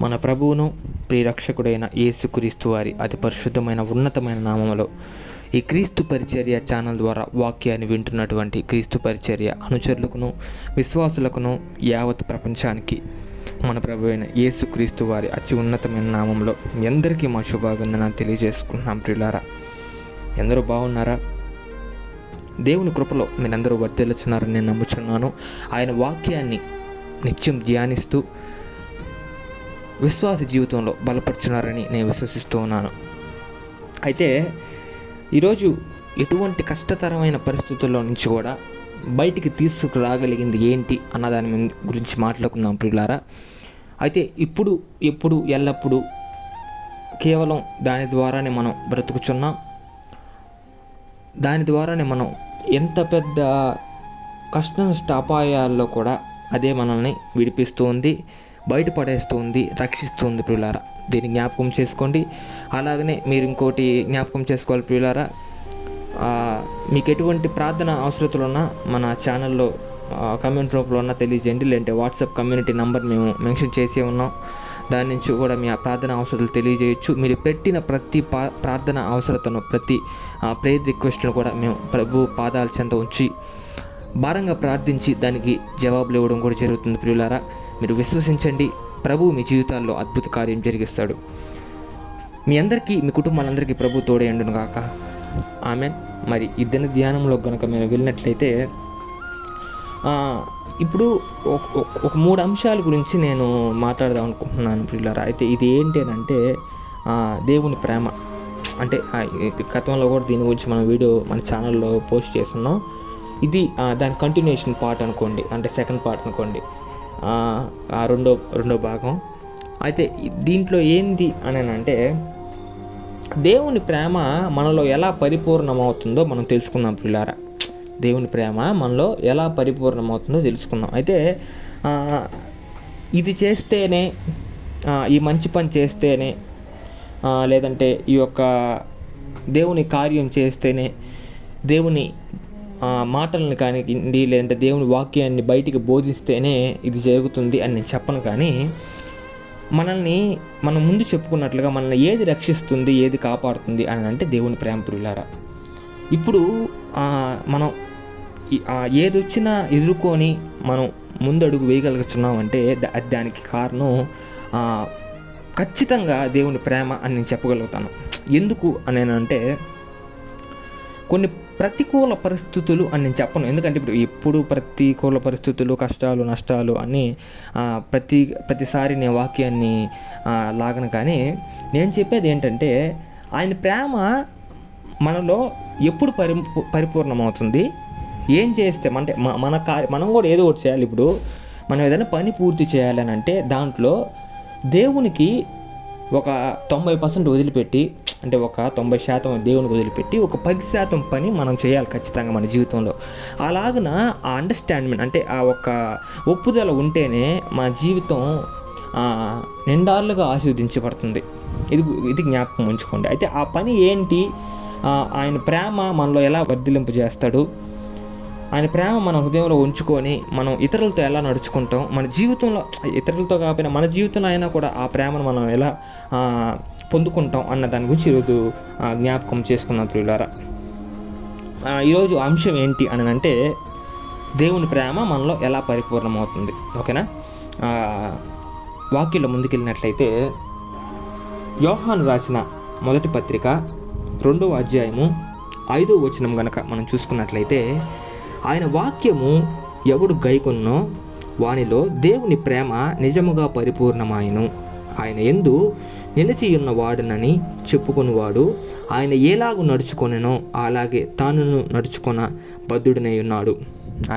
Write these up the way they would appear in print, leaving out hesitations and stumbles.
మన ప్రభువును ప్రియరక్షకుడైన యేసుక్రీస్తు వారి అతి పరిశుద్ధమైన ఉన్నతమైన నామములో ఈ క్రీస్తు పరిచర్య ఛానల్ ద్వారా వాక్యాన్ని వింటున్నటువంటి క్రీస్తు పరిచర్య అనుచరులకును విశ్వాసులకును యావత్ ప్రపంచానికి మన ప్రభు అయిన యేసుక్రీస్తు వారి అతి ఉన్నతమైన నామంలో మీ అందరికీ మా శుభాభివందనాలు తెలియజేసుకుంటున్నాం. ప్రియులారా, ఎందరూ బాగున్నారా? దేవుని కృపలో మీరందరూ వర్ధిల్లుచున్నారని నేను నమ్ముచున్నాను. ఆయన వాక్యాన్ని నిత్యం ధ్యానిస్తూ విశ్వాస జీవితంలో బలపరుచున్నారని నేను విశ్వసిస్తూ ఉన్నాను. అయితే ఈరోజు ఎటువంటి కష్టతరమైన పరిస్థితుల్లో నుంచి కూడా బయటికి తీసుకురాగలిగింది ఏంటి అన్న దాని గురించి మాట్లాడుకుందాం ప్రియులారా. అయితే ఎప్పుడు ఎల్లప్పుడూ కేవలం దాని ద్వారానే మనం బ్రతుకుచున్నాం. దాని ద్వారానే మనం ఎంత పెద్ద కష్ట నష్ట అపాయాల్లో కూడా అదే మనల్ని విడిపిస్తూ ఉంది, బయటపడేస్తూ ఉంది, రక్షిస్తుంది ప్రియులారా. దీన్ని జ్ఞాపకం చేసుకోండి. అలాగనే మీరు ఇంకోటి జ్ఞాపకం చేసుకోవాలి ప్రియులారా. మీకు ఎటువంటి ప్రార్థన అవసరతలు ఉన్నా మన ఛానల్లో కమెంట్ రూపంలో ఉన్నా తెలియజేయండి. లేదంటే వాట్సాప్ కమ్యూనిటీ నంబర్ మేము మెన్షన్ చేసే ఉన్నాం. దాని నుంచి కూడా మీ ప్రార్థన అవసరాలు తెలియజేయచ్చు. మీరు పెట్టిన ప్రతి ప్రార్థన అవసరతను, ప్రతి ప్రేయర్ రిక్వెస్ట్ను కూడా మేము ప్రభు పాదాల చెంత ఉంచి భారంగా ప్రార్థించి దానికి జవాబులు ఇవ్వడం కూడా జరుగుతుంది ప్రియులారా. మీరు విశ్వసించండి, ప్రభు మీ జీవితాల్లో అద్భుత కార్యం జరిగిస్తాడు. మీ అందరికీ, మీ కుటుంబాలందరికీ ప్రభు తోడేయండును గాక. ఆమెన్. మరి ఈ దిన ధ్యానంలో కనుక మేము వెళ్ళినట్లయితే ఇప్పుడు ఒక 3 అంశాల గురించి నేను మాట్లాడదాం అనుకుంటున్నాను ప్రియులారా. అయితే ఇది ఏంటి అని అంటే దేవుని ప్రేమ. అంటే గతంలో కూడా దీని గురించి మన వీడియో మన ఛానల్లో పోస్ట్ చేస్తున్నాం. ఇది దాని కంటిన్యూషన్ పార్ట్ అనుకోండి, అంటే సెకండ్ పార్ట్ అనుకోండి, రెండో భాగం. అయితే దీంట్లో ఏంది అని అంటే దేవుని ప్రేమ మనలో ఎలా పరిపూర్ణమవుతుందో మనం తెలుసుకుందాం ప్రియులారా. దేవుని ప్రేమ మనలో ఎలా పరిపూర్ణమవుతుందో తెలుసుకుందాం. అయితే ఇది చేస్తేనే, ఈ మంచి పని చేస్తేనే, లేదంటే ఈ యొక్క దేవుని కార్యం చేస్తేనే, దేవుని మాటలను కానివ్వండి, లేదంటే దేవుని వాక్యాన్ని బయటికి బోధిస్తేనే ఇది జరుగుతుంది అని నేను చెప్పను. కానీ మనం ముందు చెప్పుకున్నట్లుగా మనల్ని ఏది రక్షిస్తుంది, ఏది కాపాడుతుంది అని అంటే దేవుని ప్రేమ ప్రియులారా. ఇప్పుడు మనం ఏది వచ్చినా ఎదుర్కొని మనం ముందడుగు వేయగలుగుతున్నామంటే దానికి కారణం ఖచ్చితంగా దేవుని ప్రేమ అని నేను చెప్పగలుగుతాను. ఎందుకు అని అంటే కొన్ని ప్రతికూల పరిస్థితులు అని నేను చెప్పను. ఎందుకంటే ఇప్పుడు ప్రతికూల పరిస్థితులు, కష్టాలు, నష్టాలు అన్నీ ప్రతిసారి నేను వాక్యాన్ని లాగను. కానీ నేను చెప్పేది ఏంటంటే ఆయన ప్రేమ మనలో ఎప్పుడు పరిపూర్ణమవుతుంది, ఏం చేస్తే అంటే మనం కూడా ఏదో ఒకటి చేయాలి. ఇప్పుడు మనం ఏదైనా పని పూర్తి చేయాలని అంటే దాంట్లో దేవునికి ఒక 90% వదిలిపెట్టి, అంటే ఒక 90% దేవునికి వదిలిపెట్టి ఒక 10% పని మనం చేయాలి ఖచ్చితంగా మన జీవితంలో. అలాగన ఆ అండర్స్టాండ్మెంట్, అంటే ఆ ఒక ఒప్పుదల ఉంటేనే మన జీవితం నిండార్లుగా ఆశీర్వదించబడుతుంది. ఇది జ్ఞాపకం ఉంచుకోండి. అయితే ఆ పని ఏంటి, ఆయన ప్రేమ మనలో ఎలా వర్ధిలింపజేస్తాడు, ఆయన ప్రేమ మన హృదయంలో ఉంచుకొని మనం ఇతరులతో ఎలా నడుచుకుంటాం, మన జీవితంలో ఇతరులతో కాకపోయినా మన జీవితంలో అయినా కూడా ఆ ప్రేమను మనం ఎలా పొందుకుంటాం అన్న దాని గురించి ఈరోజు జ్ఞాపకం చేసుకున్నాం ప్రియులారా. ఈరోజు అంశం ఏంటి అని అంటే దేవుని ప్రేమ మనలో ఎలా పరిపూర్ణమవుతుంది. ఓకేనా? వాక్యంలో ముందుకెళ్ళినట్లయితే యోహాను రాసిన మొదటి పత్రిక 2వ అధ్యాయము 5వ వచనం గనక మనం చూసుకున్నట్లయితే, ఆయన వాక్యము ఎవడు గైకొన్నో వానిలో దేవుని ప్రేమ నిజముగా పరిపూర్ణమాయను. ఆయన యందు నిలిచియున్న వాడునని చెప్పుకొనివాడు ఆయన ఎలాగూ నడుచుకొనెనో అలాగే తానును నడుచుకొన బద్ధుడనై ఉన్నాడు.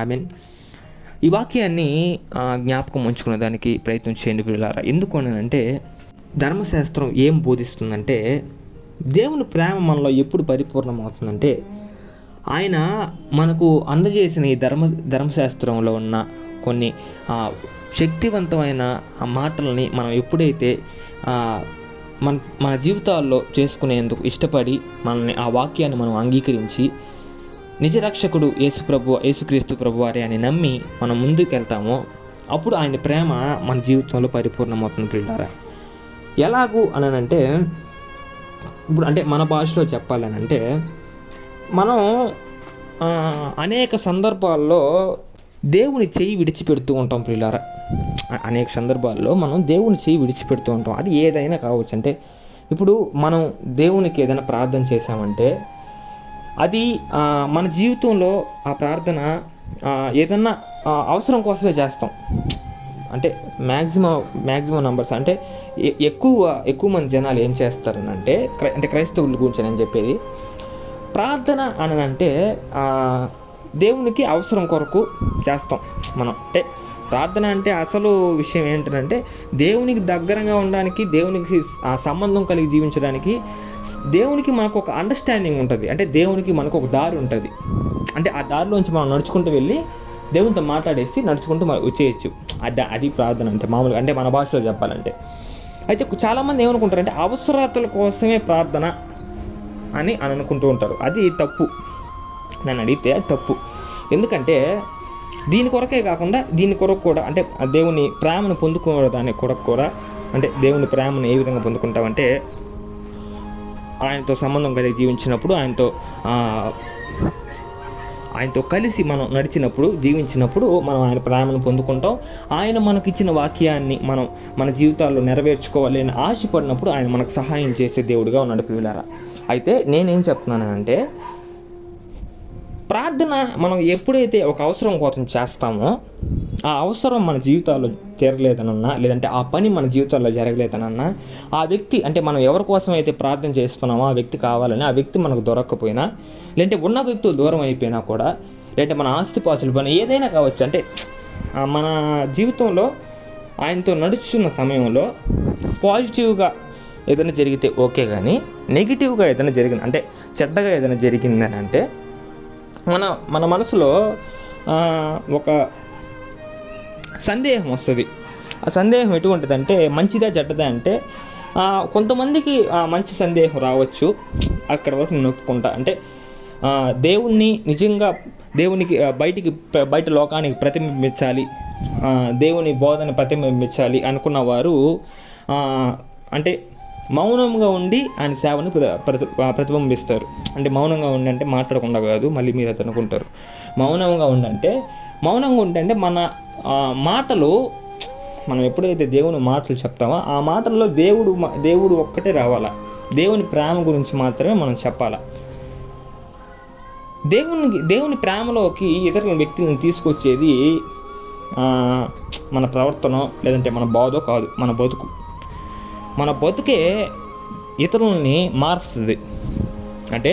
ఆమెన్. ఈ వాక్యాన్ని జ్ఞాపకం ఉంచుకునే దానికి ప్రయత్నం చేయండి పిల్లలారా. ఎందుకు అంటే ధర్మశాస్త్రం ఏం బోధిస్తుందంటే దేవుని ప్రేమ మనలో ఎప్పుడు పరిపూర్ణమవుతుందంటే ఆయన మనకు అందజేసిన ఈ ధర్మశాస్త్రంలో ఉన్న కొన్ని శక్తివంతమైన మాటలని మనం ఎప్పుడైతే మన జీవితాల్లో చేసుకునేందుకు ఇష్టపడి మనల్ని ఆ వాక్యాన్ని మనం అంగీకరించి నిజరక్షకుడు యేసుక్రీస్తు ప్రభువారే అని నమ్మి మనం ముందుకు వెళ్తామో అప్పుడు ఆయన ప్రేమ మన జీవితంలో పరిపూర్ణమవుతుంది ప్రియులారా. ఎలాగూ అంటే ఇప్పుడు అంటే మన భాషలో చెప్పాలనంటే మనం అనేక సందర్భాల్లో దేవుని చెయ్యి విడిచిపెడుతూ ఉంటాం ప్రియులారా. అనేక సందర్భాల్లో మనం దేవుని చెయ్యి విడిచిపెడుతూ ఉంటాం. అది ఏదైనా కావచ్చు. అంటే ఇప్పుడు మనం దేవునికి ఏదైనా ప్రార్థన చేశామంటే అది మన జీవితంలో ఆ ప్రార్థన ఏదన్నా అవసరం కోసమే చేస్తాం. అంటే మ్యాక్సిమం నంబర్స్ అంటే ఎక్కువ మంది జనాలు ఏం చేస్తారనంటే అంటే క్రైస్తవుల గురించి నేను చెప్పేది, ప్రార్థన అని అంటే దేవునికి అవసరం కొరకు చేస్తాం మనం. అంటే ప్రార్థన అంటే అసలు విషయం ఏంటంటే దేవునికి దగ్గరగా ఉండడానికి, దేవునికి సంబంధం కలిగి జీవించడానికి దేవునికి మనకు ఒక అండర్స్టాండింగ్ ఉంటుంది. అంటే దేవునికి మనకు ఒక దారి ఉంటుంది. అంటే ఆ దారిలోంచి మనం నడుచుకుంటూ వెళ్ళి దేవునితో మాట్లాడేసి నడుచుకుంటూ వచ్చేయచ్చు. అది ప్రార్థన అంటే మామూలుగా, అంటే మన భాషలో చెప్పాలంటే. అయితే చాలామంది ఏమనుకుంటారంటే అవసరతల కోసమే ప్రార్థన అని అనుకుంటూ ఉంటారు. అది తప్పు. నన్ను అడిగితే అది తప్పు. ఎందుకంటే దీని కొరకే కాకుండా దీని కొరకు కూడా, అంటే దేవుని ప్రేమను పొందుకోవడానికి కొరకు కూడా, అంటే దేవుని ప్రేమను ఏ విధంగా పొందుకుంటామంటే ఆయనతో సంబంధం కలిగి జీవించినప్పుడు, ఆయనతో కలిసి మనం నడిచినప్పుడు, జీవించినప్పుడు మనం ఆయన ప్రేమను పొందుకుంటాం. ఆయన మనకిచ్చిన వాక్యాన్ని మనం మన జీవితాల్లో నెరవేర్చుకోవాలి అని ఆశపడినప్పుడు ఆయన మనకు సహాయం చేసే దేవుడిగా ఉన్నాడు ప్రియులారా. అయితే నేనేం చెప్తున్నానంటే ప్రార్థన మనం ఎప్పుడైతే ఒక అవసరం కోసం చేస్తామో ఆ అవసరం మన జీవితాల్లో తీరలేదనన్నా, లేదంటే ఆ పని మన జీవితాల్లో జరగలేదనన్నా, ఆ వ్యక్తి, అంటే మనం ఎవరి కోసం అయితే ప్రార్థన చేస్తున్నామో ఆ వ్యక్తి కావాలని, ఆ వ్యక్తి మనకు దొరక్కపోయినా, లేదంటే ఉన్న వ్యక్తులు దూరం అయిపోయినా కూడా, లేదంటే మన ఆస్తిపాస్తుల పని ఏదైనా కావచ్చు, అంటే మన జీవితంలో ఆయనతో నడుస్తున్న సమయంలో పాజిటివ్గా ఏదైనా జరిగితే ఓకే, కానీ నెగిటివ్గా ఏదైనా జరిగింది, అంటే చెడ్డగా ఏదైనా జరిగిందని అంటే మన మనసులో ఒక సందేహం వస్తుంది. ఆ సందేహం ఎటువంటిదంటే మంచిదా చెడ్డదా అంటే కొంతమందికి మంచి సందేహం రావచ్చు. అక్కడ వరకు నేను ఒప్పుకుంటా. అంటే దేవుణ్ణి నిజంగా దేవునికి బయట లోకానికి ప్రతిబింబించాలి, దేవుని బోధన ప్రతిబింబించాలి అనుకున్న వారు అంటే మౌనంగా ఉండి ఆయన సేవను ప్రతిబింబిస్తారు. అంటే మౌనంగా ఉండి అంటే మాట్లాడకుండా కాదు, మళ్ళీ మీరు అది అనుకుంటారు. మౌనంగా ఉండంటే మన మాటలు, మనం ఎప్పుడైతే దేవుని మాటలు చెప్తామో ఆ మాటల్లో దేవుడు ఒక్కటే రావాలా. దేవుని ప్రేమ గురించి మాత్రమే మనం చెప్పాలా. దేవుని ప్రేమలోకి ఇతర వ్యక్తులను తీసుకొచ్చేది మన ప్రవర్తన, లేదంటే మన బోధో కాదు, మన బతుకే ఇతరులని మారుస్తుంది. అంటే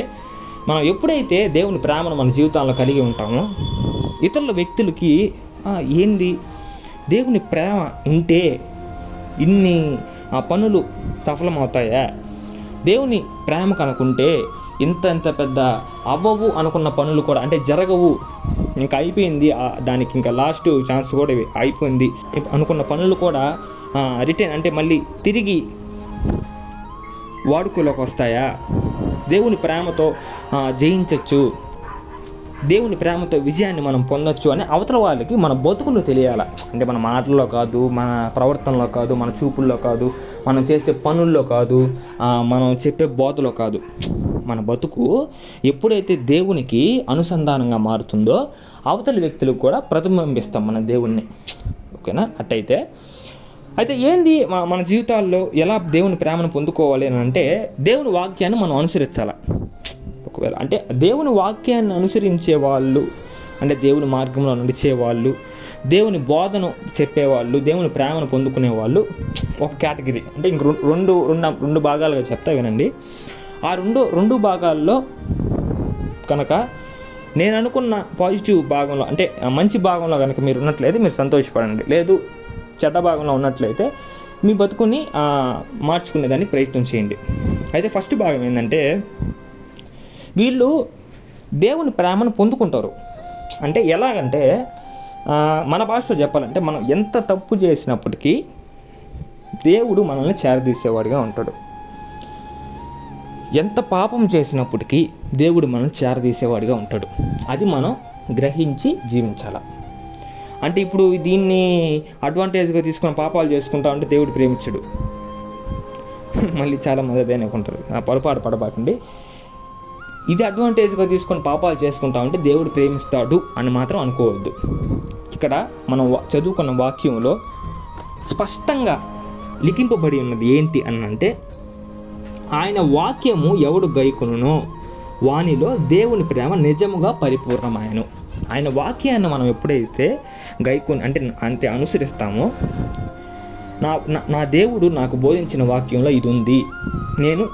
మనం ఎప్పుడైతే దేవుని ప్రేమను మన జీవితాల్లో కలిగి ఉంటామో ఇతరుల వ్యక్తులకి ఏంది దేవుని ప్రేమ ఉంటే ఇన్ని పనులు సఫలమవుతాయా, దేవుని ప్రేమ కనుకుంటే ఇంత పెద్ద అవ్వవు అనుకున్న పనులు కూడా అంటే జరగవు, ఇంకా అయిపోయింది, దానికి ఇంకా లాస్ట్ ఛాన్స్ కూడా అయిపోయింది అనుకున్న పనులు కూడా రిటర్న్ అంటే మళ్ళీ తిరిగి వాడుకలోకి వస్తాయా, దేవుని ప్రేమతో జయించవచ్చు, దేవుని ప్రేమతో విజయాన్ని మనం పొందొచ్చు అని అవతల వాళ్ళకి మన బతుకులు తెలియాలి. అంటే మన మాటల్లో కాదు, మన ప్రవర్తనలో కాదు, మన చూపుల్లో కాదు, మనం చేసే పనుల్లో కాదు, మనం చెప్పే బోధలో కాదు. మన బతుకు ఎప్పుడైతే దేవునికి అనుసంధానంగా మారుతుందో అవతలి వ్యక్తులకు కూడా ప్రతిబింబిస్తాం మన దేవుణ్ణి. ఓకేనా? అయితే ఏంది మన జీవితాల్లో ఎలా దేవుని ప్రేమను పొందుకోవాలి అని అంటే దేవుని వాక్యాన్ని మనం అనుసరించాలి. ఒకవేళ అంటే దేవుని వాక్యాన్ని అనుసరించే వాళ్ళు, అంటే దేవుని మార్గంలో నడిచేవాళ్ళు, దేవుని బోధను చెప్పేవాళ్ళు, దేవుని ప్రేమను పొందుకునే వాళ్ళు ఒక కేటగిరీ. అంటే ఇంక రెండు భాగాలుగా చెప్తా వినండి. ఆ రెండు భాగాల్లో కనుక నేను అనుకున్న పాజిటివ్ భాగంలో, అంటే మంచి భాగంలో కనుక మీరు ఉన్నట్లయితే మీరు సంతోషపడండి. లేదు చెడ్డ భాగంలో ఉన్నట్లయితే మీ బతుకుని మార్చుకునేదానికి ప్రయత్నం చేయండి. అయితే ఫస్ట్ భాగం ఏంటంటే వీళ్ళు దేవుని ప్రేమను పొందుకుంటారు. అంటే ఎలాగంటే మన భాషలో చెప్పాలంటే మనం ఎంత తప్పు చేసినప్పటికీ దేవుడు మనల్ని చేరదీసేవాడిగా ఉంటాడు. ఎంత పాపం చేసినప్పటికీ దేవుడు మనల్ని చేరదీసేవాడిగా ఉంటాడు. అది మనం గ్రహించి జీవించాలి. అంటే ఇప్పుడు దీన్ని అడ్వాంటేజ్గా తీసుకొని పాపాలు చేసుకుంటా ఉంటే దేవుడు ప్రేమించడు. మళ్ళీ చాలామంది అదే అనుకుంటారు, పొరపాటు పడబాకండి. ఇది అడ్వాంటేజ్గా తీసుకొని పాపాలు చేసుకుంటా ఉంటే దేవుడు ప్రేమిస్తాడు అని మాత్రం అనుకోవద్దు. ఇక్కడ మనం చదువుకున్న వాక్యంలో స్పష్టంగా లిఖింపబడి ఉన్నది ఏంటి అని అంటే, ఆయన వాక్యము ఎవడు గైకొనునో వానిలో దేవుని ప్రేమ నిజముగా పరిపూర్ణమాయను. ఆయన వాక్యాన్ని మనం ఎప్పుడైతే గైకొని అంటే అనుసరిస్తామో, నా దేవుడు నాకు బోధించిన వాక్యంలో ఇది ఉంది, నేను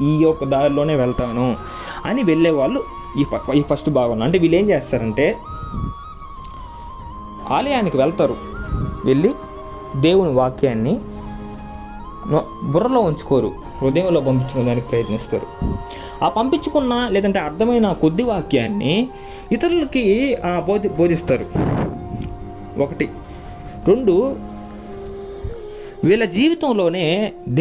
ఈ యొక్క దారిలోనే వెళ్తాను అని వెళ్ళే వాళ్ళు ఈ ఫస్ట్ భాగంలో. అంటే వీళ్ళు ఏం చేస్తారంటే ఆలయానికి వెళ్తారు, వెళ్ళి దేవుని వాక్యాన్ని బుర్రలో ఉంచుకోరు, హృదయంలో పంపించుకోవడానికి ప్రయత్నిస్తారు. ఆ పంపించుకున్న లేదంటే అర్థమైన కొద్ది వాక్యాన్ని ఇతరులకి బోధిస్తారు. 1, 2 వీళ్ళ జీవితంలోనే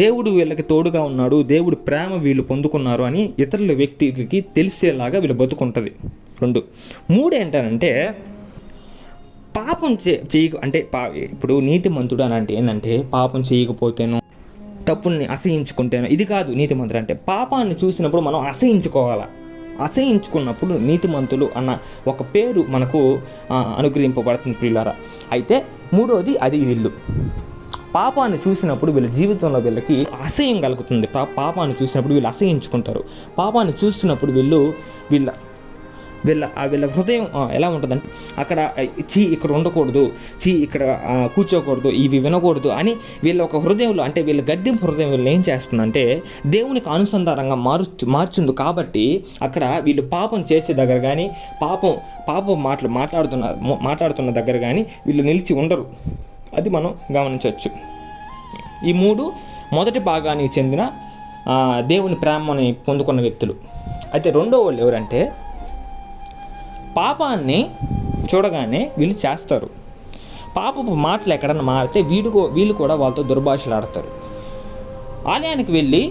దేవుడు వీళ్ళకి తోడుగా ఉన్నాడు, దేవుడు ప్రేమ వీళ్ళు పొందుకున్నారు అని ఇతరుల వ్యక్తికి తెలిసేలాగా వీళ్ళు బతుకుంటుంది. 2, 3 ఏంటంటే పాపం అంటే ఇప్పుడు నీతిమంతుడు అని అంటే ఏంటంటే పాపం చేయకపోతేనో తప్పుల్ని అసహించుకుంటేనో ఇది కాదు. నీతిమంతుడు అంటే పాపాన్ని చూసినప్పుడు మనం అసహించుకోవాలి. అసహించుకున్నప్పుడు నీతిమంతులు అన్న ఒక పేరు మనకు అనుగ్రహింపబడుతుంది ప్రియులారా. అయితే 3వది అది వీళ్ళు పాపాన్ని చూసినప్పుడు వీళ్ళ జీవితంలో వీళ్ళకి అసహ్యం కలుగుతుంది. పాపాన్ని చూసినప్పుడు వీళ్ళు అసహించుకుంటారు. పాపాన్ని చూస్తున్నప్పుడు వీళ్ళ హృదయం ఎలా ఉంటుందంటే అక్కడ ఇక్కడ ఉండకూడదు, ఇక్కడ కూర్చోకూడదు, ఇవి వినకూడదు అని వీళ్ళ ఒక హృదయంలో అంటే వీళ్ళ గద్దింపు హృదయం వీళ్ళు ఏం చేస్తుందంటే దేవునికి అనుసంధానంగా మార్చుంది. కాబట్టి అక్కడ వీళ్ళు పాపం చేసే దగ్గర కానీ పాపం మాట్లాడుతున్న దగ్గర కానీ వీళ్ళు నిలిచి ఉండరు. అది మనం గమనించవచ్చు. ఈ 3 మొదటి భాగానికి చెందిన దేవుని ప్రేమని పొందుకున్న వ్యక్తులు. అయితే రెండో వాళ్ళు ఎవరంటే పాపాన్ని చూడగానే వీళ్ళు చేస్తారు. పాపపు మాటలు ఎక్కడన్నా మారితే వీళ్ళు కూడా వాళ్ళతో దుర్భాషలు ఆడతారు. ఆలయానికి వెళ్ళి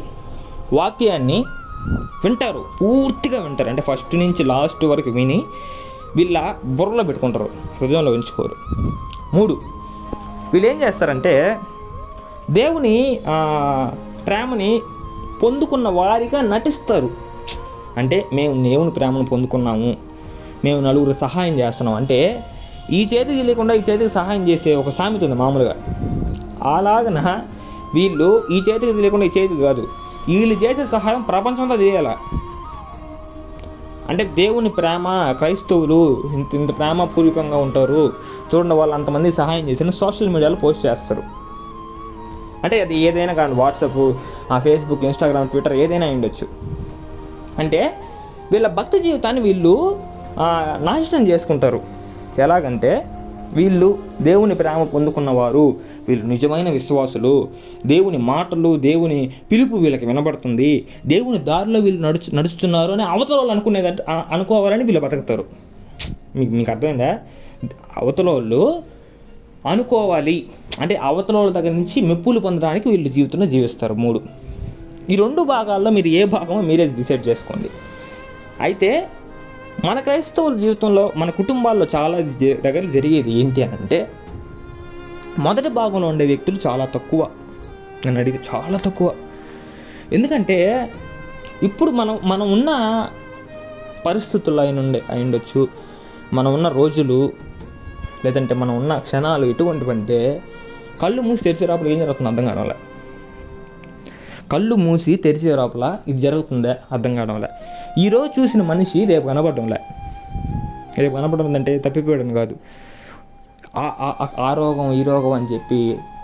వాక్యాన్ని వింటారు, పూర్తిగా వింటారు. అంటే ఫస్ట్ నుంచి లాస్ట్ వరకు విని వీళ్ళ బుర్రలో పెట్టుకుంటారు, హృదయంలో ఉంచుకోరు. 3 వీళ్ళు ఏం చేస్తారంటే దేవుని ప్రేమని పొందుకున్న వారిగా నటిస్తారు. అంటే మేము దేవుని ప్రేమను పొందుకున్నాము, మేము నలుగురు సహాయం చేస్తున్నాం అంటే ఈ చేతికి తెలియకుండా ఈ చేతికి సహాయం చేసే ఒక సామెత ఉంది మామూలుగా. అలాగన వీళ్ళు ఈ చేతికి తెలియకుండా ఈ చేతికి కాదు, వీళ్ళు చేసే సహాయం ప్రపంచంతో చేయాల. అంటే దేవుని ప్రేమ, క్రైస్తవులు ఇంత ప్రేమపూర్వకంగా ఉంటారు చూడండి, వాళ్ళు అంతమంది సహాయం చేసిన సోషల్ మీడియాలో పోస్ట్ చేస్తారు. అంటే అది ఏదైనా కానీ వాట్సాప్, ఫేస్బుక్, ఇన్స్టాగ్రామ్, ట్విట్టర్ ఏదైనా ఉండొచ్చు. అంటే వీళ్ళ భక్తి జీవితాన్ని వీళ్ళు నాశనం చేసుకుంటారు. ఎలాగంటే వీళ్ళు దేవుని ప్రేమ పొందుకున్నవారు, వీళ్ళు నిజమైన విశ్వాసులు, దేవుని మాటలు, దేవుని పిలుపు వీళ్ళకి వినబడుతుంది, దేవుని దారిలో వీళ్ళు నడుస్తున్నారు అని అవతల వాళ్ళు అనుకోవాలని వీళ్ళు బతుకుతారు. మీకు అర్థమైందా? అవతల వాళ్ళు అనుకోవాలి అంటే అవతల వాళ్ళ దగ్గర నుంచి మెప్పులు పొందడానికి వీళ్ళు జీవితంలో జీవిస్తారు. 3 ఈ 2 భాగాల్లో మీరు ఏ భాగమో మీరే డిసైడ్ చేసుకోండి. అయితే మన క్రైస్తవుల జీవితంలో, మన కుటుంబాల్లో చాలా దగ్గర జరిగేది ఏంటి అని అంటే మొదటి భాగంలో ఉండే వ్యక్తులు చాలా తక్కువ. నన్ను అడిగి చాలా తక్కువ. ఎందుకంటే ఇప్పుడు మనం ఉన్న పరిస్థితుల్లో అయిండొచ్చు, మనం ఉన్న రోజులు లేదంటే మనం ఉన్న క్షణాలు ఎటువంటివంటే కళ్ళు మూసి తెరిచే లోపల ఏం జరుగుతుందో అర్థం కావడంలే. కళ్ళు మూసి తెరిచే లోపల ఇది జరుగుతుందే అర్థం కావడంలే. ఈరోజు చూసిన మనిషి రేపు కనపడడంలే. రేపు కనపడడం అంటే తప్పిపోయడం కాదు, ఆ రోగం ఈ రోగం అని చెప్పి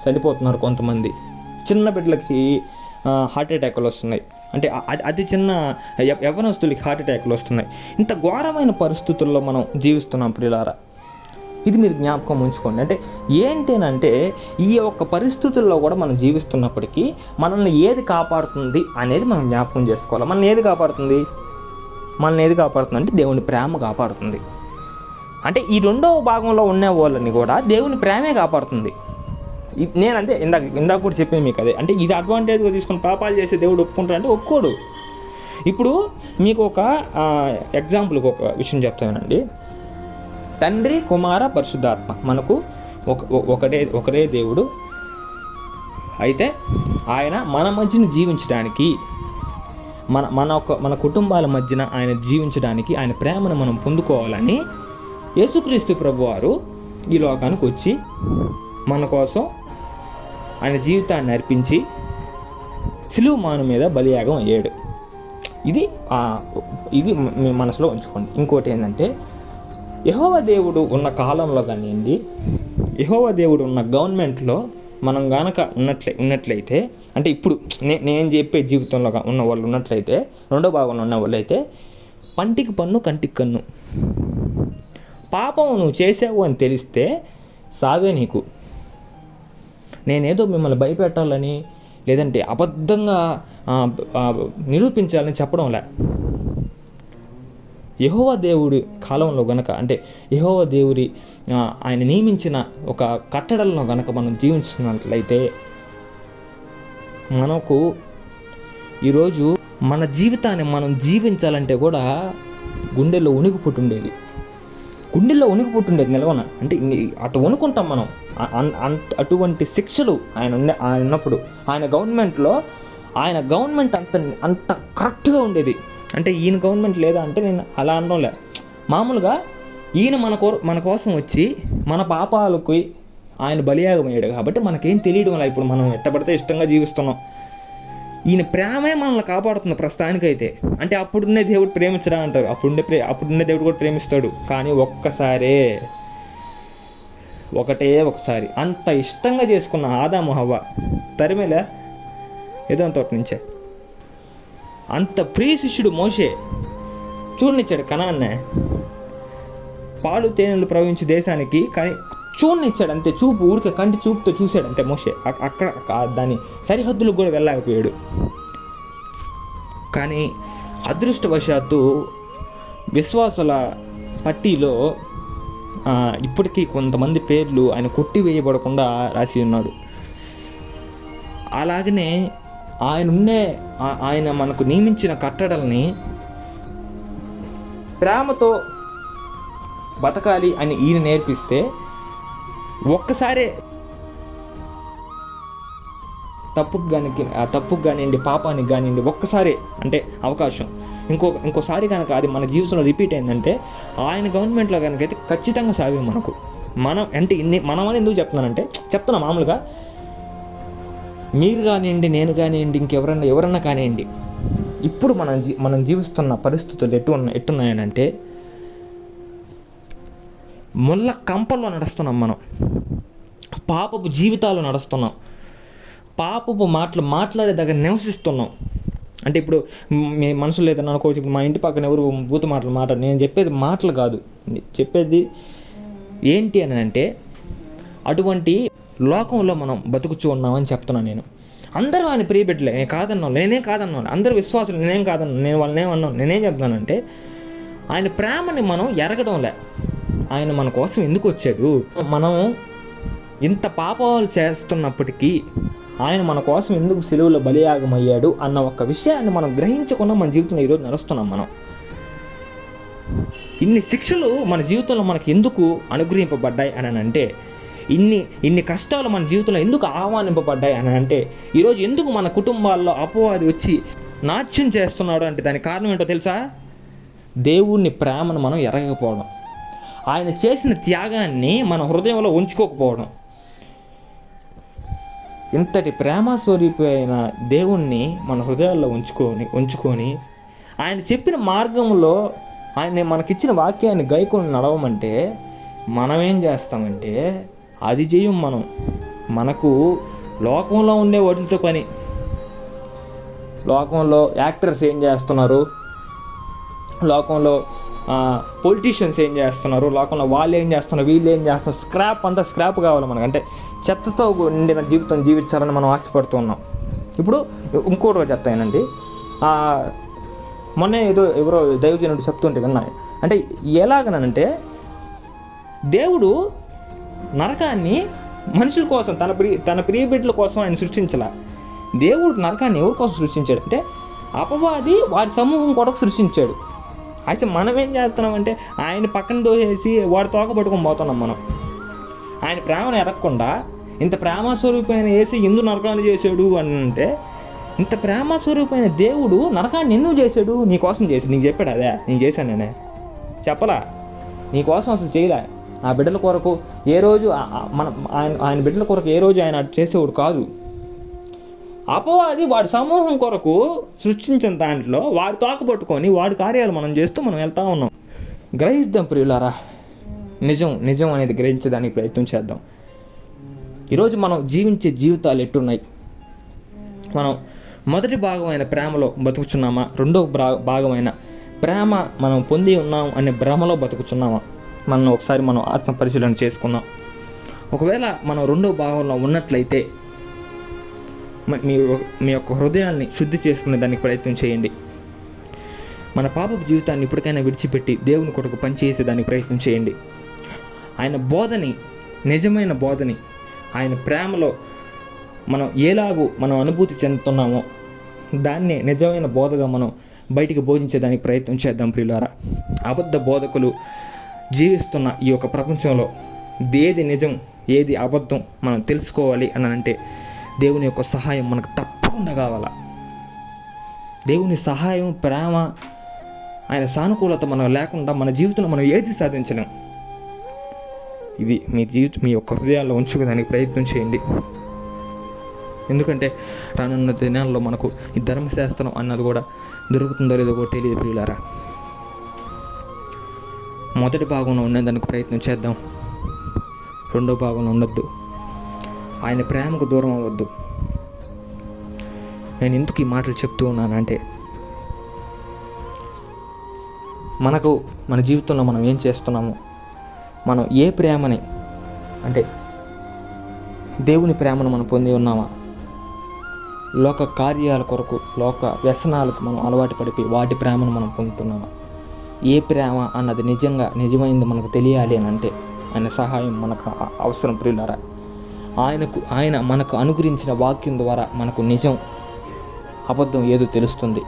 చనిపోతున్నారు కొంతమంది. చిన్న బిడ్డలకి హార్ట్ అటాక్లు వస్తున్నాయి. అంటే అతి చిన్న యవ్వనస్తులకి హార్ట్ అటాక్లు వస్తున్నాయి. ఇంత ఘోరమైన పరిస్థితుల్లో మనం జీవిస్తున్నాం ప్రియులారా. ఇది మీరు జ్ఞాపకం ఉంచుకోండి. అంటే ఏంటంటే ఈ యొక్క పరిస్థితుల్లో కూడా మనం జీవిస్తున్నప్పటికీ మనల్ని ఏది కాపాడుతుంది అనేది మనం జ్ఞాపకం చేసుకోవాలి. మనల్ని ఏది కాపాడుతుంది అంటే దేవుని ప్రేమ కాపాడుతుంది. అంటే ఈ 2వ భాగంలో ఉన్న వాళ్ళని కూడా దేవుని ప్రేమే కాపాడుతుంది. నేనంతే ఇందాక కూడా చెప్పింది మీకు అదే. అంటే ఇది అడ్వాంటేజ్గా తీసుకుని పాపాలు చేస్తే దేవుడు ఒప్పుకుంటాడంటే ఒప్పుకోడు. ఇప్పుడు మీకు ఒక ఎగ్జాంపుల్కి ఒక విషయం చెప్తానండి. తండ్రి, కుమార, పరిశుద్ధాత్మ మనకు ఒకరే దేవుడు. అయితే ఆయన మన మధ్యన జీవించడానికి, మన కుటుంబాల మధ్యన ఆయన జీవించడానికి, ఆయన ప్రేమను మనం పొందుకోవాలని యేసుక్రీస్తు ప్రభువారు ఈ లోకానికి వచ్చి మన కోసం ఆయన జీవితాన్ని అర్పించి సిలువ మాను మీద బలియాగం అయ్యాడు. ఇది మీ మనసులో ఉంచుకోండి. ఇంకోటి ఏంటంటే, యెహోవా దేవుడు ఉన్న కాలంలో కానివ్వండి, యెహోవా దేవుడు ఉన్న గవర్నమెంట్లో మనం గనక ఉన్నట్లయితే, అంటే ఇప్పుడు నేను చెప్పే జీవితంలో ఉన్న వాళ్ళు ఉన్నట్లయితే, రెండో భాగంలో ఉన్న వాళ్ళు అయితే, పంటికి పన్ను కంటికి కన్ను. పాపం నువ్వు చేసావు అని తెలిస్తే సావే నీకు. నేనేదో మిమ్మల్ని భయపెట్టాలని, లేదంటే అబద్ధంగా నిరూపించాలని చెప్పడంలే. యెహోవా దేవుడి కాలంలో గనక, అంటే యెహోవా దేవుడి ఆయన నియమించిన ఒక కట్టడలను గనక మనం జీవించినట్లయితే, మనకు ఈరోజు మన జీవితాన్ని మనం జీవించాలంటే కూడా గుండెల్లో వణుకు పుట్టుండేది నిలవన. అంటే అటు వణుకుంటాం మనం. అటువంటి శిక్షలు ఆయన ఉన్నప్పుడు ఆయన గవర్నమెంట్ అంత కరెక్ట్గా ఉండేది. అంటే ఈయన గవర్నమెంట్ లేదా అంటే నేను అలా అనడంలే. మామూలుగా ఈయన మన కోసం వచ్చి మన పాపాలకి ఆయన బలియాగమయ్యాడు కాబట్టి మనకేం తెలియడం లేదు. ఇప్పుడు మనం ఎట్టబడితే ఇష్టంగా జీవిస్తున్నాం. ఈయన ప్రేమే మనల్ని కాపాడుతుంది ప్రస్తుతానికైతే. అంటే అప్పుడున్నే దేవుడు ప్రేమించడా అంటారు. అప్పుడున్నే దేవుడు కూడా ప్రేమిస్తాడు. కానీ ఒకసారి అంత ఇష్టంగా చేసుకున్న ఆదాము హవ్వ తరిమేలా ఏదో తోట నుంచే అంత ప్రియ శిష్యుడు మోషే చూడనిచ్చాడు కనాన్నే, పాలు తేనెలు ప్రవహించే దేశానికి. కానీ చూడనిచ్చాడు అంతే, ఊరికే కంటి చూపుతో చూశాడు అంతే మోషే. అక్కడ దాని సరిహద్దులకు కూడా వెళ్ళలేకపోయాడు. కానీ అదృష్టవశాత్తు విశ్వాసుల పట్టీలో ఇప్పటికీ కొంతమంది పేర్లు ఆయన కొట్టివేయబడకుండా రాసి ఉన్నాడు. అలాగనే ఆయన మనకు నియమించిన కట్టడల్ని ప్రేమతో బతకాలి అని ఈయన నేర్పిస్తే, ఒక్కసారే తప్పుకు కానివ్వండి, పాపానికి కానివ్వండి, ఒక్కసారి అంటే అవకాశం ఇంకోసారి కనుక అది మన జీవితంలో రిపీట్ అయిందంటే, ఆయన గవర్నమెంట్లో కనుకైతే ఖచ్చితంగా సావే మనకు. మనమని ఎందుకు చెప్తున్నా మామూలుగా మీరు కానివ్వండి, నేను కానివ్వండి, ఎవరన్నా కానివ్వండి, ఇప్పుడు మనం జీవిస్తున్న పరిస్థితులు ఎట్టున్నాయనంటే, ముళ్ళ కంపల్లో నడుస్తున్నాం మనం. పాపపు జీవితాలు నడుస్తున్నాం. పాపపు మాట్లాడే దగ్గర నివసిస్తున్నాం. అంటే ఇప్పుడు మీ మనసులో ఏదన్నా అనుకోవచ్చు, ఇప్పుడు మా ఇంటి పక్కన ఎవరు బూతు మాట్లాడు. నేను చెప్పేది మాటలు కాదు, చెప్పేది ఏంటి అని అంటే, అటువంటి లోకంలో మనం బతుకుచూ ఉన్నామని చెప్తున్నాను నేను. అందరూ ఆయన ప్రియబిడ్డలే, నేనేం కాదన్నాను. అందరూ విశ్వాసులు, నేను వాళ్ళనేమన్నాను. నేనేం చెప్తానంటే, ఆయన ప్రేమని మనం ఎరగడంలే. ఆయన మన కోసం ఎందుకు వచ్చాడు, మనం ఇంత పాపాలు చేస్తున్నప్పటికీ ఆయన మన కోసం ఎందుకు సిలువలో బలియాగమయ్యాడు అన్న ఒక విషయాన్ని మనం గ్రహించకుండా మన జీవితంలో ఈరోజు నడుస్తున్నాం. మనం ఇన్ని శిక్షలు మన జీవితంలో మనకు ఎందుకు అనుగ్రహింపబడ్డాయి అని అంటే, ఇన్ని కష్టాలు మన జీవితంలో ఎందుకు ఆహ్వానింపబడ్డాయి అని అంటే, ఈరోజు ఎందుకు మన కుటుంబాల్లో అపవాది వచ్చి నాట్యం చేస్తున్నాడు అంటే దానికి కారణం ఏంటో తెలుసా? దేవుని ప్రేమను మనం ఎరగకపోవడం, ఆయన చేసిన త్యాగాన్ని మన హృదయంలో ఉంచుకోకపోవడం. ఇంతటి ప్రేమ స్వరూపైన దేవుణ్ణి మన హృదయాల్లో ఉంచుకొని ఆయన చెప్పిన మార్గంలో ఆయన మనకిచ్చిన వాక్యాన్ని గైకొని నడవమంటే మనం ఏం చేస్తామంటే అది చేయం. మనకు లోకంలో ఉండే వాటితో పని. లోకంలో యాక్టర్స్ ఏం చేస్తున్నారు, లోకంలో పొలిటీషియన్స్ ఏం చేస్తున్నారు, లోకంలో వాళ్ళు ఏం చేస్తున్నారు, వీళ్ళు ఏం చేస్తున్నారు, స్క్రాప్ కావాలి మనకు. అంటే చెత్తతో నిండిన జీవితం జీవించాలని మనం ఆశపడుతూ ఉన్నాం. ఇప్పుడు ఇంకోటి చెప్తానండి, మొన్నే ఎవరో దైవజనుడు చెప్తుంటే విన్నాను. అంటే ఎలాగనంటే, దేవుడు నరకాన్ని మనుషుల కోసం, తన ప్రియ బిడ్డల కోసం ఆయన సృష్టించాల. దేవుడు నరకాన్ని ఎవరి కోసం సృష్టించాడు అంటే, అపవాది వారి సమూహం కొరకు సృష్టించాడు. అయితే మనం ఏం చేస్తున్నామంటే, ఆయన పక్కన దోసేసి వాడి తోక పట్టుకొని పోతున్నాం. మనం ఆయన ప్రేమను ఎరగకుండా ఇంత ప్రేమ స్వరూపమైన యేసు ఎందుకు నరకాన్ని చేశాడు అని అంటే, ఇంత ప్రేమ స్వరూపమైన దేవుడు నరకాన్ని ఎందుకు చేశాడు? నీ కోసం చేశాడు. నీకు చెప్పాడు అదే నేను చేశాను నేనే చెప్పలా, నీ కోసం అసలు చేయలే. ఆ బిడ్డల కొరకు ఏ రోజు మన ఆయన బిడ్డల కొరకు ఏ రోజు ఆయన చేసేవాడు కాదు. అపవాది వాడి సమూహం కొరకు సృష్టించిన దాంట్లో వాడి తోక పట్టుకొని వాడి కార్యాలు మనం చేస్తూ మనం వెళ్తూ ఉన్నాం. గ్రహిద్దాం ప్రియులారా, నిజం అనేది గ్రహించడానికి ప్రయత్నం చేద్దాం. ఈరోజు మనం జీవించే జీవితాలు ఎట్టున్నాయి? మనం మొదటి భాగమైన ప్రేమలో బతుకుచున్నామా? రెండవ భాగమైన ప్రేమ మనం పొంది ఉన్నాం అనే భ్రమలో బతుకుచున్నామా? ఒకసారి మనం ఆత్మ పరిశీలన చేసుకున్నాం. ఒకవేళ మనం రెండవ భాగంలో ఉన్నట్లయితే మీ యొక్క హృదయాన్ని శుద్ధి చేసుకునే దానికి ప్రయత్నం చేయండి. మన పాపపు జీవితాన్ని ఇప్పటికైనా విడిచిపెట్టి దేవుని కొరకు పనిచేసేదానికి ప్రయత్నం చేయండి. ఆయన బోధని, నిజమైన బోధని, ఆయన ప్రేమలో మనం ఎలాగూ మనం అనుభూతి చెందుతున్నామో దాన్నే నిజమైన బోధగా మనం బయటికి బోధించేదానికి ప్రయత్నం చేద్దాం ప్రియులారా. అబద్ధ బోధకులు జీవిస్తున్న ఈ యొక్క ప్రపంచంలో ఏది నిజం ఏది అబద్ధం మనం తెలుసుకోవాలి అని అంటే దేవుని యొక్క సహాయం మనకు తప్పకుండా కావాలా. దేవుని సహాయం, ప్రేమ, ఆయన సానుకూలత మనం లేకుండా మన జీవితంలో మనం ఏది సాధించలేం. ఇది మీ యొక్క హృదయాల్లో ఉంచుకోవడానికి ప్రయత్నం చేయండి. ఎందుకంటే రానున్న దినాల్లో మనకు ఈ ధర్మశాస్త్రం అన్నది కూడా దొరుకుతుందో లేదో కూడా తెలియదు ప్రియులారా. మొదటి భాగంలో ఉండేందుకు ప్రయత్నం చేద్దాం, రెండో భాగంలో ఉండొద్దు. ఆయన ప్రేమకు దూరం అవ్వద్దు. నేను ఎందుకు ఈ మాటలు చెప్తూ ఉన్నానంటే, మన జీవితంలో మనం ఏం చేస్తున్నాము, మనం ఏ ప్రేమని అంటే దేవుని ప్రేమను మనం పొంది ఉన్నామా, లోక కార్యాల కొరకు, లోక వ్యసనాలకు మనం అలవాటు పడిపోయి వాటి ప్రేమను మనం పొందుతున్నామా? ఏ ప్రేమ అన్నది నిజమైంది మనకు తెలియాలి అని అంటే ఆయన సహాయం మనకు అవసరం ప్రియులారా. ఆయన మనకు అనుగ్రహించిన వాక్యం ద్వారా మనకు నిజం అబద్ధం ఏదో తెలుస్తుంది.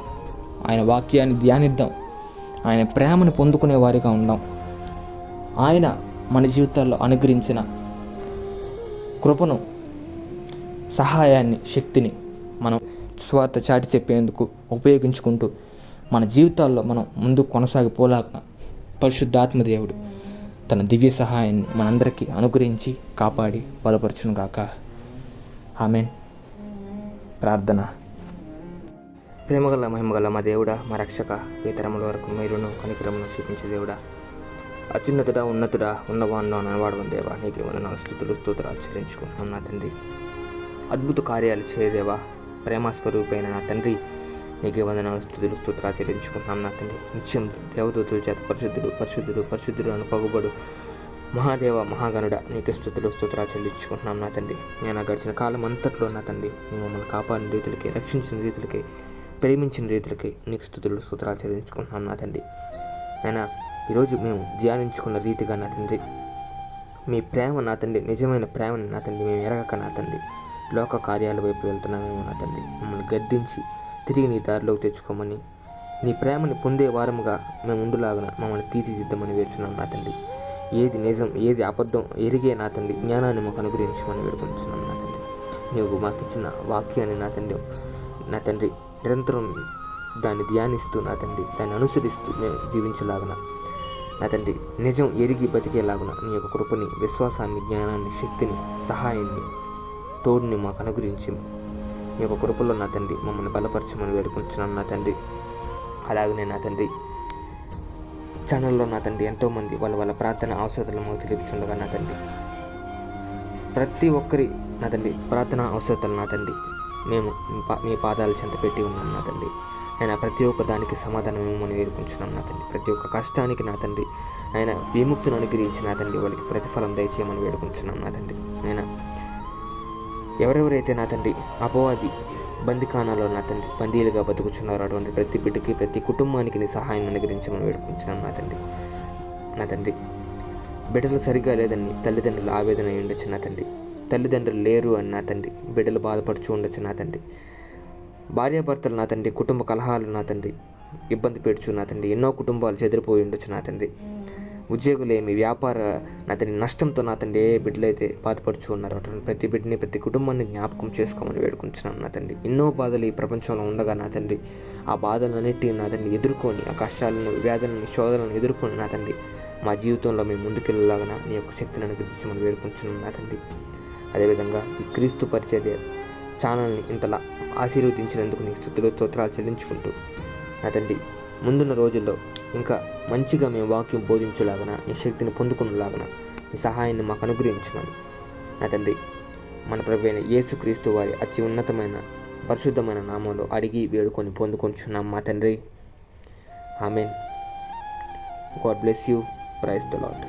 ఆయన వాక్యాన్ని ధ్యానిద్దాం, ఆయన ప్రేమను పొందుకునే వారిగా ఉందాం. ఆయన మన జీవితాల్లో అనుగ్రహించిన కృపను, సహాయాన్ని, శక్తిని మనం స్వార్థ చాటి చెప్పేందుకు ఉపయోగించుకుంటూ మన జీవితాల్లో మనం ముందుకు కొనసాగిపోలాగా పరిశుద్ధాత్మ దేవుడు తన దివ్య సహాయాన్ని మనందరికీ అనుగ్రహించి కాపాడి బలపరచును గాక. ఆమేన్. ప్రార్థన. ప్రేమగల మహిమగల మా దేవుడా, మా రక్షక, ఈ తరముల వరకు మీరును కనికరమును చూపించే దేవుడా, అత్యున్నతుడా, ఉన్నతుడా, ఉన్నవాణ్ణో అనవాడవని దేవా, నీకే వందనాలు, స్తుతులు ఆచరించుకుంటున్నాం నా తండ్రి. అద్భుత కార్యాలు చేయదేవా, ప్రేమ స్వరూపైన నా తండ్రి, నీకే వందనాలు, స్తుతులు ఆచరించుకుంటున్నాం నా తండ్రి. నిత్యం దేవదూతుల చేత పరిశుద్ధుడు అని పగుబడు మహాదేవ, మహాగణుడ, నీకే స్తుతులు ఆచరించుకుంటున్నాం నా తండ్రి. నేను గడిచిన కాలం అంతట్లో నా తండ్రి నీ మమ్మల్ని కాపాడిన రీతులకి, రక్షించిన రీతులకి, ప్రేమించిన రీతులకి నీకు స్తుతులు ఆచరించుకుంటున్నాం నా తండ్రి. అయినా ఈరోజు మేము ధ్యానించుకున్న రీతిగా నా తండ్రి, మీ ప్రేమ నా తండ్రి, నిజమైన ప్రేమని నా తండ్రి మేము ఎరగక నా తండ్రి లోక కార్యాల వైపు వెళ్తున్నామేమో నా తండ్రి. మమ్మల్ని గద్దించి తిరిగి నీ దారిలోకి తెచ్చుకోమని, నీ ప్రేమని పొందే వారముగా మేము ఉండులాగా మమ్మల్ని తీర్చిదిద్దామని వేడుచున్నాం నా తండ్రి. ఏది నిజం ఏది అబద్ధం ఎరిగే నా తండ్రి జ్ఞానాన్ని మాకు అనుగ్రహించమని వేడుకొంటున్నాం నా తండ్రి. నీవు మాకు ఇచ్చిన వాక్యాన్ని నా తండ్రి నిరంతరం దాన్ని ధ్యానిస్తూ నా తండ్రి దాన్ని అనుసరిస్తూ మేము జీవించలాగున నా తండ్రి నిజం ఎరిగి బతికేలాగున నీ యొక్క కృపని, విశ్వాసాన్ని, జ్ఞానాన్ని, శక్తిని, సహాయాన్ని, తోడుని మాకు అనుగ్రహించి నీ యొక్క కృపలో నా తండ్రి మమ్మల్ని బలపరచమని వేడుకుంటున్నాను నా తండ్రి. అలాగనే నా తండ్రి ఛానల్లో నా తండ్రి ఎంతోమంది వాళ్ళ ప్రార్థన అవసరతలు మాకు తెలుపుచుండగా నా తండ్రి ప్రతి ఒక్కరి నా తండ్రి ప్రార్థన అవసరతలు నా తండ్రి మేము మీ పాదాలు చెంత పెట్టి ఉన్నాం నా తండ్రి. ఆయన ప్రతి ఒక్క దానికి సమాధానం ఏమని వేడుకుంటున్నాం నా తండ్రి. ప్రతి ఒక్క కష్టానికి నా తండ్రి ఆయన విముక్తిని అనుగ్రహించి నా తండ్రి వాళ్ళకి ప్రతిఫలం దయచేయమని వేడుకుంటున్నాం నా తండ్రి. ఆయన ఎవరెవరైతే నా తండ్రి అపవాది బందికానాలో నా తండ్రి బందీలుగా బతుకుచున్నారు అటువంటి ప్రతి బిడ్డకి, ప్రతి కుటుంబానికి నీ సహాయం అనుగ్రహించమని వేడుకుంటున్నాను నా తండ్రి. నా తండ్రి బిడ్డలు సరిగ్గా లేదని తల్లిదండ్రులు ఆవేదన అయి ఉండొచ్చు నా తండ్రి. తల్లిదండ్రులు లేరు అని నా తండ్రి బిడ్డలు బాధపడుచు ఉండొచ్చు నా తండ్రి. భార్యాభర్తలు నా తండ్రి కుటుంబ కలహాలు నా తండ్రి ఇబ్బంది పెడుచు నా తండ్రి. ఎన్నో కుటుంబాలు చెదిరిపోయి ఉండొచ్చు నా తండ్రి. ఉద్యోగులేమి, వ్యాపార నా తండ్రి నష్టంతో నా తండ్రి ఏ బిడ్డలైతే బాధపడుచు ఉన్నారో అటువంటి ప్రతి బిడ్డని, ప్రతి కుటుంబాన్ని జ్ఞాపకం చేసుకోమని వేడుకుంటున్నాను నా తండ్రి. ఎన్నో బాధలు ఈ ప్రపంచంలో ఉండగా నా తండ్రి, ఆ బాధలన్నిటిని నా తండ్రి ఎదుర్కొని, ఆ కష్టాలను, వ్యాధులను, శోధనలను ఎదుర్కొని నా తండ్రి మా జీవితంలో మేము ముందుకెళ్ళలాగా నీ యొక్క శక్తిని అనుగ్రహించమని వేడుకుంటున్నాను నా తండ్రి. అదేవిధంగా ఈ క్రీస్తు పరిచర్య ఛానల్ని ఇంతలా ఆశీర్వదించినందుకు నీకు స్తుతులు, స్తోత్రాలు చెల్లించుకుంటూ నా తండ్రి ముందున్న రోజుల్లో ఇంకా మంచిగా మేము వాక్యం బోధించేలాగన, నీ శక్తిని పొందుకునేలాగన నీ సహాయాన్ని మాకు అనుగ్రహించమని నా తండ్రి మన ప్రభువైన యేసుక్రీస్తు వారి అతి ఉన్నతమైన పరిశుద్ధమైన నామంలో అడిగి వేడుకొని పొందుకొంచున్నాం మా తండ్రి. ఆమేన్. God bless you. Praise the lord.